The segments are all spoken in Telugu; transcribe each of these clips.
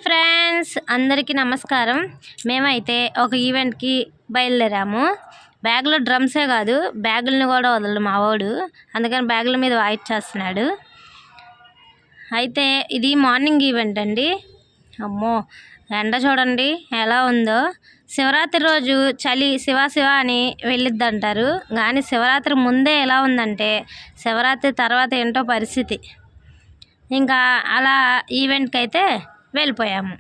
ఫ్రెండ్స్, అందరికీ నమస్కారం. మేమైతే ఒక ఈవెంట్కి బయలుదేరాము. బ్యాగ్లో డ్రమ్సే కాదు, బ్యాగులను కూడా వదలడు మా వాడు. అందుకని బ్యాగుల మీద వాయిచ్చేస్తున్నాడు. అయితే ఇది మార్నింగ్ ఈవెంట్ అండి. అమ్మో, ఎండ చూడండి ఎలా ఉందో. శివరాత్రి రోజు చలి శివ శివ అని వెళ్ళిద్దంటారు, కానీ శివరాత్రి ముందే ఎలా ఉందంటే శివరాత్రి తర్వాత ఏంటో పరిస్థితి. ఇంకా అలా ఈవెంట్కి అయితే వెళ్ళిపోయాము.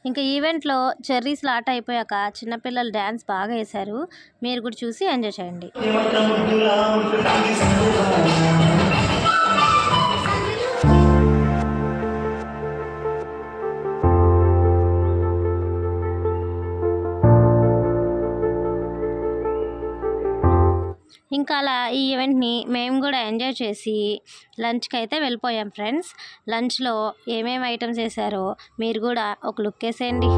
ఇంకా ఈవెంట్లో చెర్రీస్ లాట అయిపోయాక చిన్నపిల్లలు డ్యాన్స్ బాగా వేశారు. మీరు కూడా చూసి ఎంజాయ్ చేయండి. ఇంకా అలా ఈ ఈవెంట్ని మేము కూడా ఎంజాయ్ చేసి లంచ్కి అయితే వెళ్ళిపోయాం ఫ్రెండ్స్. లంచ్లో ఏమేమి ఐటమ్స్ వేసారో మీరు కూడా ఒక లుక్ వేసేయండి.